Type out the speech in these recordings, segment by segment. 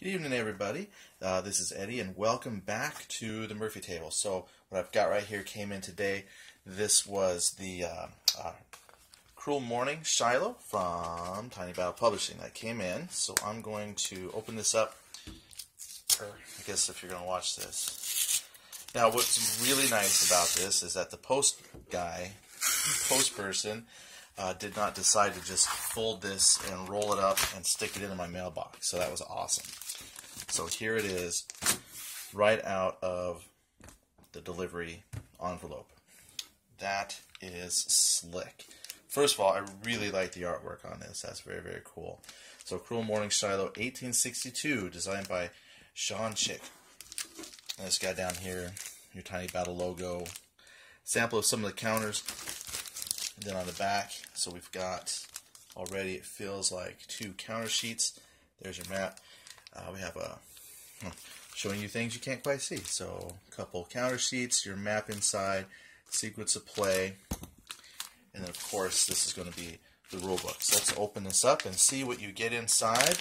Good evening, everybody. This is Eddie, and welcome back to the Murphy Table. So what I've got right here came in today. This was the Cruel Morning Shiloh from Tiny Battle Publishing that came in. So I'm going to open this up, or I guess if you're going to watch this. Now what's really nice about this is that the post person, did not decide to just fold this and roll it up and stick it into my mailbox. So that was awesome. So here it is, right out of the delivery envelope. That is slick. First of all, I really like the artwork on this. That's very, very cool. So Cruel Morning Shiloh, 1862, designed by Sean Chick. And this guy down here, your Tiny Battle logo. Sample of some of the counters. And then on the back, so we've got already, it feels like 2 counter sheets. There's your map. We have a showing you things you can't quite see. So a couple counter sheets, your map inside, sequence of play, and then of course this is going to be the rule book. So let's open this up and see what you get inside.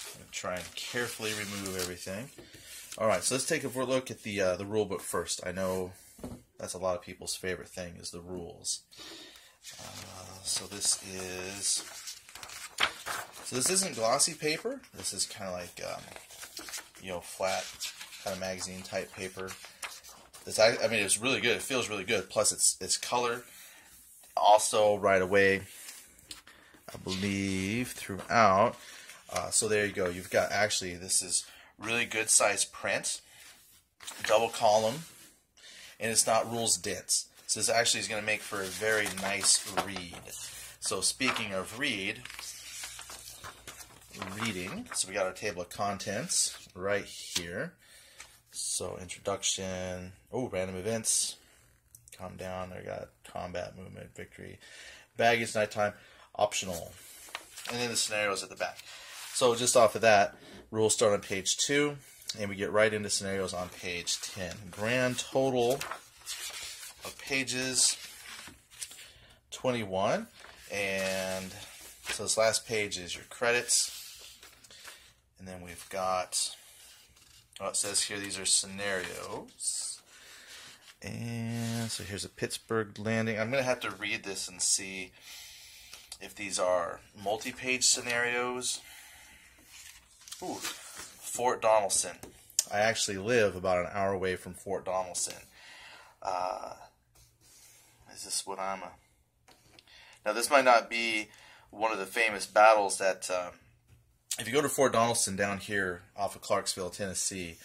I'm going to try and carefully remove everything. Alright, so let's take a look at the rule book first. I know that's a lot of people's favorite thing, is the rules. So this isn't glossy paper. This is kind of like flat kind of magazine type paper. I mean, it's really good. It feels really good. Plus, it's color. Also, right away, I believe throughout. So there you go. You've got, actually, this is really good size print, double column, and it's not rules dense. So this actually is going to make for a very nice read. So speaking of reading, so we got our table of contents right here. So introduction, random events, calm down, I got combat, movement, victory, baggage, nighttime, optional, and then the scenarios at the back. So just off of that, rules start on page 2, and we get right into scenarios on page 10. Grand total of pages 21, and so this last page is your credits, and then we've got, it says here these are scenarios, and so here's a Pittsburgh landing. I'm going to have to read this and see if these are multi-page scenarios. Fort Donelson. I actually live about an hour away from Fort Donelson. Is this what I'm... Now, this might not be one of the famous battles that... if you go to Fort Donelson down here off of Clarksville, Tennessee,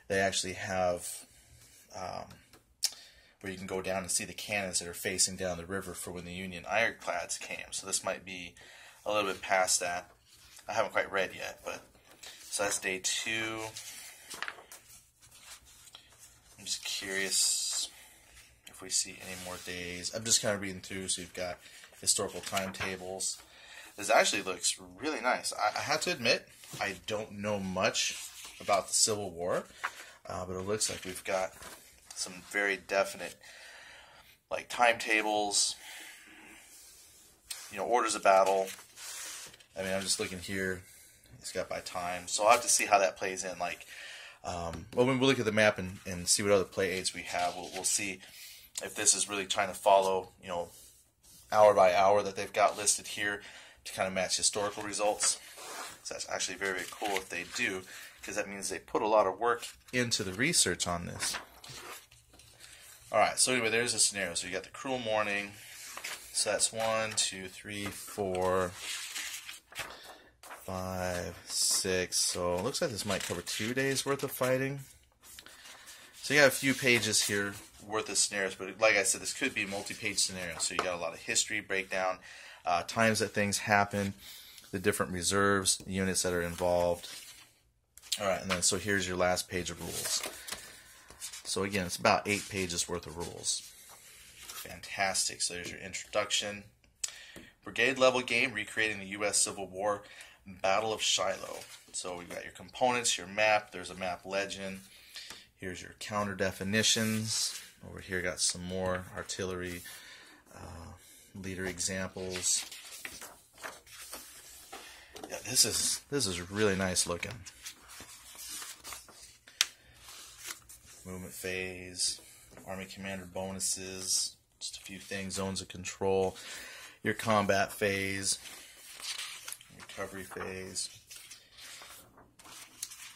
they actually have... where you can go down and see the cannons that are facing down the river for when the Union ironclads came. So this might be a little bit past that. I haven't quite read yet, but... So that's day 2. I'm just curious if we see any more days. I'm just kind of reading through, so you've got historical timetables. This actually looks really nice. I have to admit, I don't know much about the Civil War, but it looks like we've got some very definite, like, timetables, orders of battle. I mean, I'm just looking here. It's got by time, so I'll have to see how that plays in. Like, when we look at the map and see what other play aids we have, we'll see if this is really trying to follow, hour by hour that they've got listed here to kind of match historical results. So that's actually very, very cool if they do, because that means they put a lot of work into the research on this. All right, so anyway, there's a scenario. So you got the Cruel Morning. So that's 1, 2, 3, 4. 5, 6, so it looks like this might cover 2 days worth of fighting. So you got a few pages here worth of scenarios, but like I said, this could be a multi-page scenario. So you got a lot of history breakdown, times that things happen, the different reserves, the units that are involved. Alright, and then so here's your last page of rules. So again, it's about 8 pages worth of rules. Fantastic. So there's your introduction. Brigade level game, recreating the U.S. Civil War. Battle of Shiloh. So we've got your components, your map, there's a map legend. Here's your counter definitions. Over here got some more artillery leader examples. this is really nice looking. Movement phase, Army Commander bonuses, just a few things, zones of control, your combat phase, recovery phase.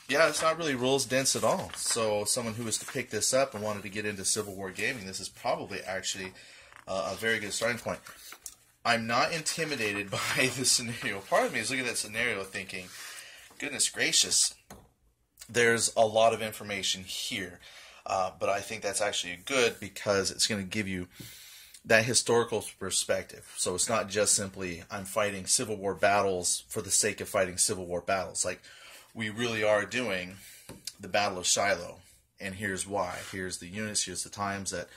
Yeah, it's not really rules dense at all. So someone who was to pick this up and wanted to get into Civil War gaming, this is probably actually a very good starting point. I'm not intimidated by the scenario. Part of me is looking at that scenario thinking, goodness gracious, there's a lot of information here. But I think that's actually good because it's going to give you that historical perspective. So it's not just simply I'm fighting Civil War battles for the sake of fighting Civil War battles. Like, we really are doing the Battle of Shiloh, and here's why. Here's the units, here's the times that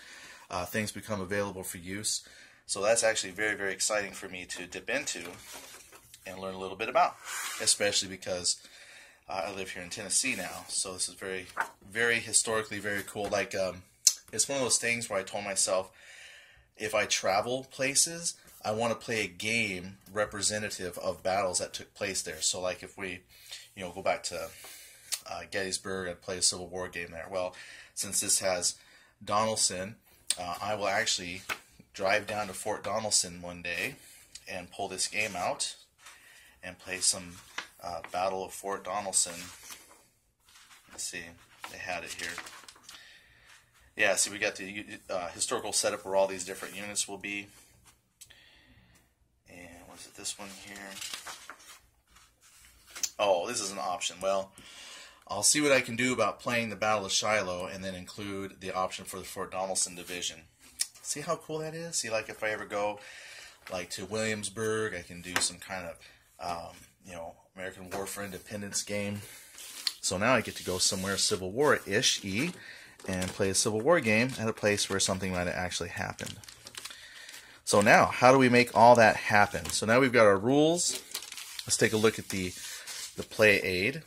things become available for use. So that's actually very, very exciting for me to dip into and learn a little bit about, especially because I live here in Tennessee now. So this is very, very historically very cool. Like, it's one of those things where I told myself, if I travel places, I want to play a game representative of battles that took place there. So like if we, go back to Gettysburg and play a Civil War game there. Well, since this has Donelson, I will actually drive down to Fort Donelson one day and pull this game out and play some Battle of Fort Donelson. Let's see, they had it here. Yeah, see, we got the historical setup where all these different units will be. And was it this one here? Oh, this is an option. Well, I'll see what I can do about playing the Battle of Shiloh and then include the option for the Fort Donelson division. See how cool that is? See, like if I ever go like to Williamsburg, I can do some kind of, American War for Independence game. So now I get to go somewhere Civil War-ish-y and play a Civil War game at a place where something might have actually happened. So now, how do we make all that happen? So now we've got our rules. Let's take a look at the play aid.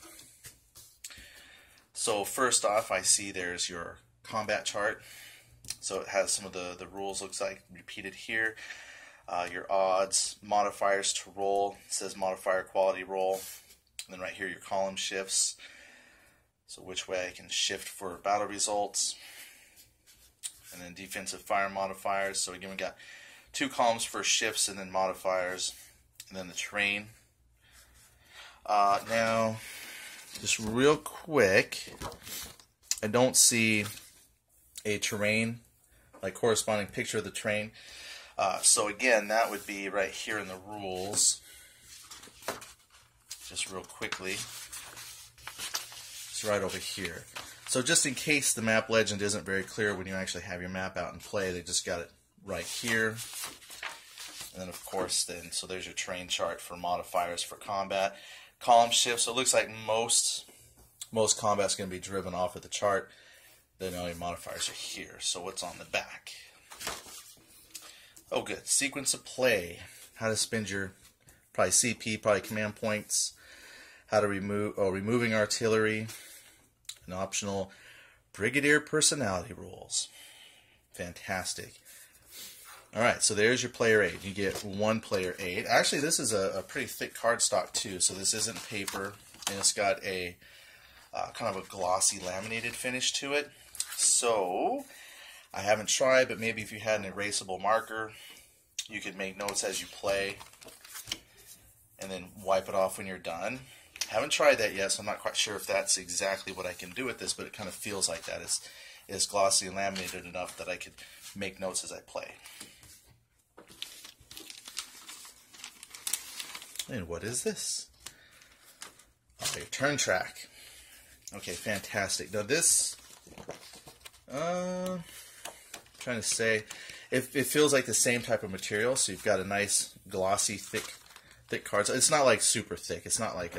So first off, I see there's your combat chart. So it has some of the rules, looks like, repeated here. Your odds, modifiers to roll. It says modifier quality roll. And then right here, your column shifts. So which way I can shift for battle results. And then defensive fire modifiers. So again, we got 2 columns for shifts and then modifiers. And then the terrain. Now, just real quick, I don't see a terrain, like corresponding picture of the terrain. So again, that would be right here in the rules. Just real quickly. It's right over here. So just in case the map legend isn't very clear when you actually have your map out and play, they just got it right here. And then of course, so there's your terrain chart for modifiers for combat. Column shift, so it looks like most combat's going to be driven off of the chart. Then all your modifiers are here. So what's on the back? Oh, good. Sequence of play. How to spend your probably CP, probably command points. How to removing artillery. An optional brigadier personality rules. Fantastic. All right, so there's your player aid. You get 1 player aid. Actually, this is a pretty thick cardstock too, so this isn't paper, and it's got a kind of a glossy laminated finish to it. So I haven't tried, but maybe if you had an erasable marker, you could make notes as you play and then wipe it off when you're done. Haven't tried that yet, so I'm not quite sure if that's exactly what I can do with this, but it kind of feels like that. It's glossy and laminated enough that I could make notes as I play. And what is this? Oh, your turn track. Okay, fantastic. Now this, I'm trying to say, it feels like the same type of material. So you've got a nice glossy, thick cards. It's not like super thick. It's not like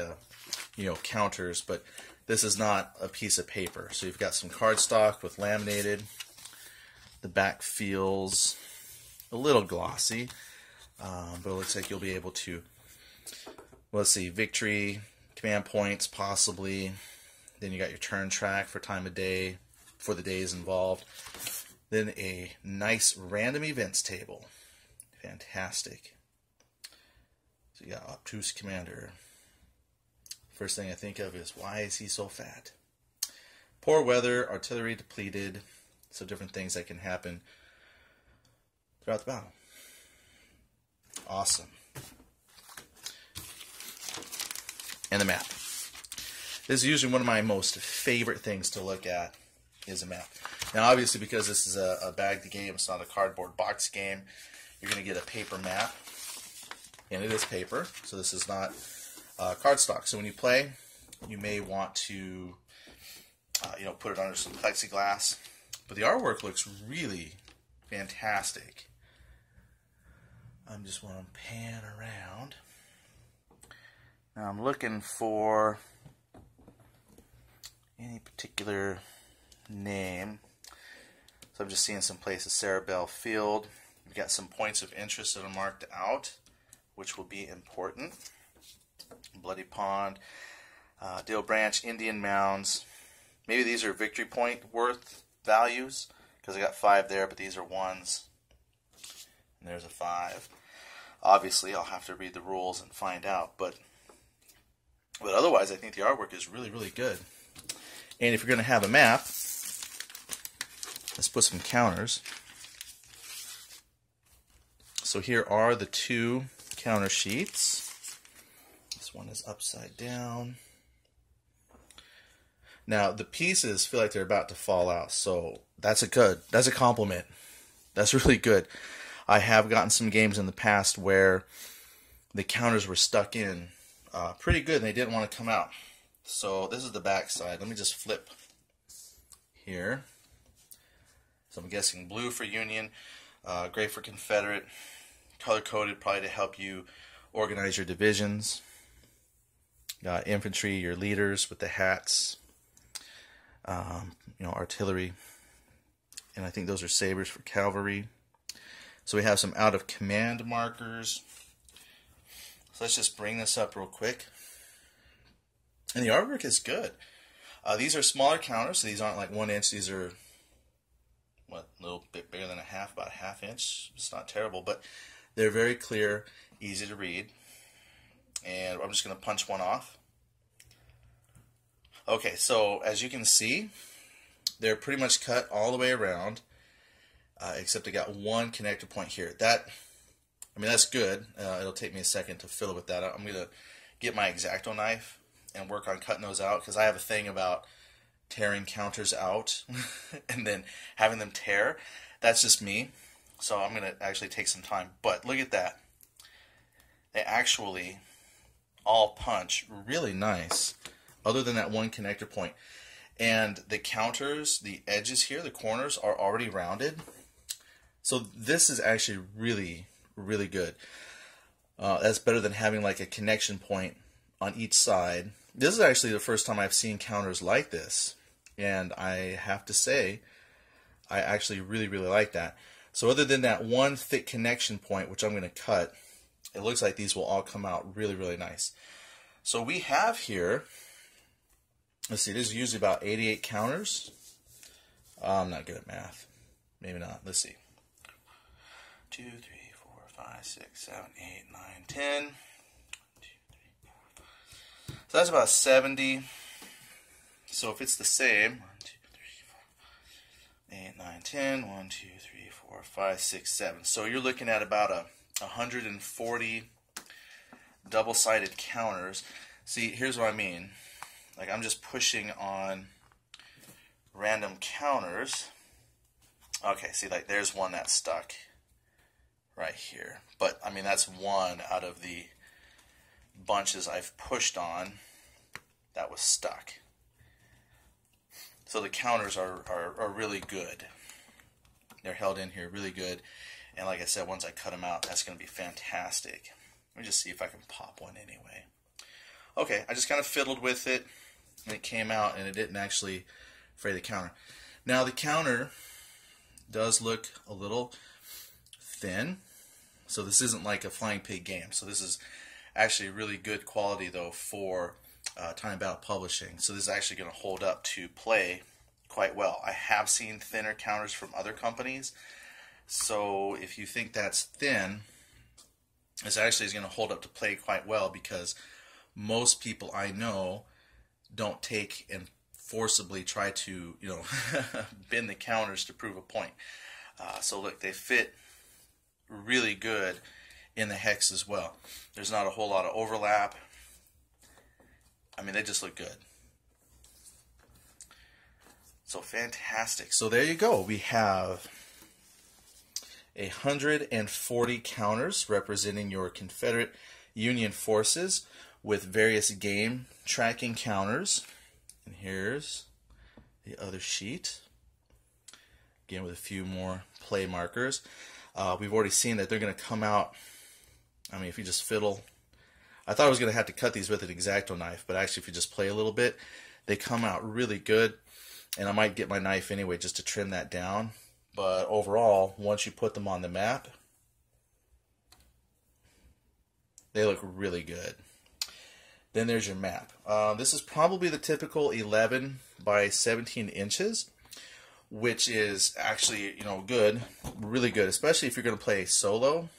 counters, but this is not a piece of paper. So you've got some cardstock with laminated. The back feels a little glossy, but it looks like you'll be able to. Let's see, victory, command points, possibly. Then you got your turn track for time of day, for the days involved. Then a nice random events table. Fantastic. So you got obtuse commander, first thing I think of is, why is he so fat? Poor weather, artillery depleted, so different things that can happen throughout the battle. Awesome. And the map. This is usually one of my most favorite things to look at, is a map. Now obviously, because this is a bagged game, it's not a cardboard box game, you're going to get a paper map. And it is paper, so this is not cardstock. So when you play, you may want to put it under some plexiglass. But the artwork looks really fantastic. I'm just want to pan around. Now I'm looking for any particular name. So I'm just seeing some places. Sarah Bell Field. We've got some points of interest that are marked out, which will be important. Bloody Pond, Dale Branch, Indian Mounds. Maybe these are victory point worth values, because I got 5 there, but these are 1s. And there's a 5. Obviously, I'll have to read the rules and find out, but otherwise, I think the artwork is really, really good. And if you're going to have a map, let's put some counters. So here are the 2 counter sheets. This one is upside down. Now the pieces feel like they're about to fall out, so that's a compliment. That's really good. I have gotten some games in the past where the counters were stuck in pretty good and they didn't want to come out. So this is the back side. Let me just flip here. So I'm guessing blue for Union, gray for Confederate, color-coded probably to help you organize your divisions. Got infantry, your leaders with the hats, artillery, and I think those are sabers for cavalry. So we have some out of command markers. So let's just bring this up real quick. And the artwork is good. These are smaller counters, so these aren't like 1 inch. These are, a little bit bigger than about a half inch. It's not terrible, but they're very clear, easy to read. And I'm just going to punch one off. Okay, so as you can see, they're pretty much cut all the way around, except I got 1 connector point here. That's good. It'll take me a second to fill it with that. I'm going to get my X-Acto knife and work on cutting those out, because I have a thing about tearing counters out and then having them tear. That's just me. So I'm going to actually take some time. But look at that. They actually all punch really nice, other than that 1 connector point. And the counters, the edges here, the corners, are already rounded. So this is actually really, really good. That's better than having like a connection point on each side. This is actually the first time I've seen counters like this. And I have to say, I actually really, really like that. So other than that 1 thick connection point, which I'm going to cut, it looks like these will all come out really, really nice. So we have here, let's see, this is usually about 88 counters. I'm not good at math. Maybe not. Let's see. 2, 3, 4, 5, 6, 7, 8, 9, 10. 1, 2, 3, 4, 5. So that's about 70. So if it's the same, 1, 2, 3, 4, 8, 9, 10, 1, 2, 3, 4, 5, 6, 7. So you're looking at about 140 double-sided counters. See, here's what I mean. Like, I'm just pushing on random counters. Okay, see, like, there's one that's stuck right here. But, that's one out of the bunches I've pushed on that was stuck. So the counters are really good. They're held in here really good. And like I said, once I cut them out, that's going to be fantastic. Let me just see if I can pop one anyway. Okay, I just kind of fiddled with it, and it came out, and it didn't actually fray the counter. Now the counter does look a little thin, so this isn't like a Flying Pig game. So this is actually really good quality, though, for Time and Battle Publishing. So this is actually going to hold up to play quite well. I have seen thinner counters from other companies, so if you think that's thin, this actually is going to hold up to play quite well, because most people I know don't take and forcibly try to, bend the counters to prove a point. So look, they fit really good in the hex as well. There's not a whole lot of overlap. I mean, they just look good. So fantastic. So there you go. We have 140 counters representing your Confederate Union forces with various game tracking counters. And here's the other sheet. Again, with a few more play markers. We've already seen that they're going to come out. I mean, if you just fiddle. I thought I was going to have to cut these with an X-Acto knife, but actually if you just play a little bit, they come out really good. And I might get my knife anyway just to trim that down. But overall, once you put them on the map, they look really good. Then there's your map. This is probably the typical 11 by 17 inches, which is actually, good, really good, especially if you're going to play solo.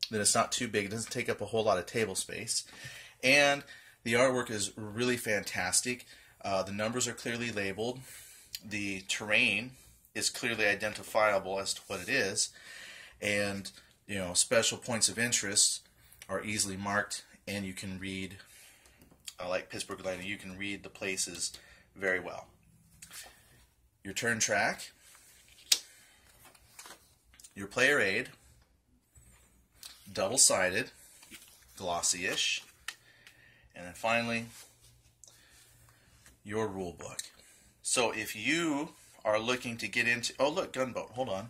Then it's not too big. It doesn't take up a whole lot of table space. And the artwork is really fantastic. The numbers are clearly labeled. The terrain is clearly identifiable as to what it is. And, special points of interest are easily marked, and you can read, like Pittsburgh Landing, you can read the places very well. Your turn track, your player aid, double-sided, glossy-ish, and then finally, your rule book. So if you are looking to get into... Oh, look, gunboat. Hold on.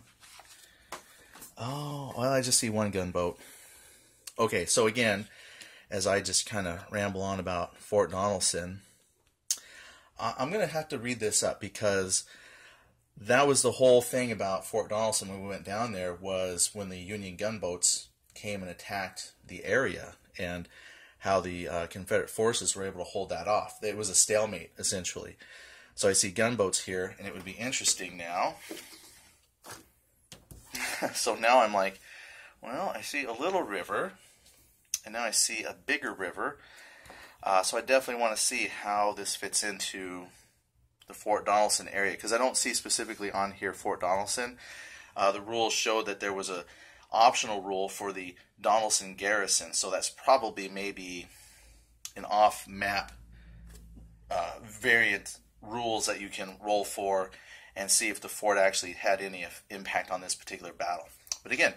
Oh, well, I just see one gunboat. Okay, so again, as I just kind of ramble on about Fort Donelson, I'm going to have to read this up because that was the whole thing about Fort Donelson when we went down there, was when the Union gunboats came and attacked the area and how the Confederate forces were able to hold that off. It was a stalemate, essentially. So I see gunboats here, and it would be interesting now. So now I'm like, well, I see a little river, and now I see a bigger river. So I definitely want to see how this fits into the Fort Donelson area, because I don't see specifically on here Fort Donelson. The rules showed that there was a optional rule for the Donelson garrison, so that's probably maybe an off-map variant rules that you can roll for and see if the fort actually had any impact on this particular battle. But again,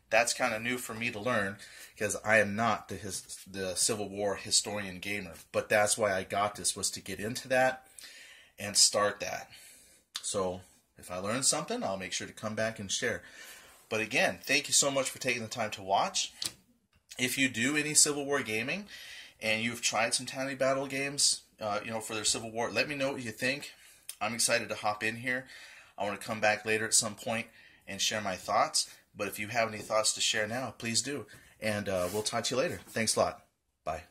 that's kind of new for me to learn, because I am not the Civil War historian gamer. But that's why I got this, was to get into that and start that. So if I learn something, I'll make sure to come back and share. But again, thank you so much for taking the time to watch. If you do any Civil War gaming and you've tried some Tiny Battle games, for their Civil War, let me know what you think. I'm excited to hop in here. I want to come back later at some point and share my thoughts. But if you have any thoughts to share now, please do. And we'll talk to you later. Thanks a lot. Bye.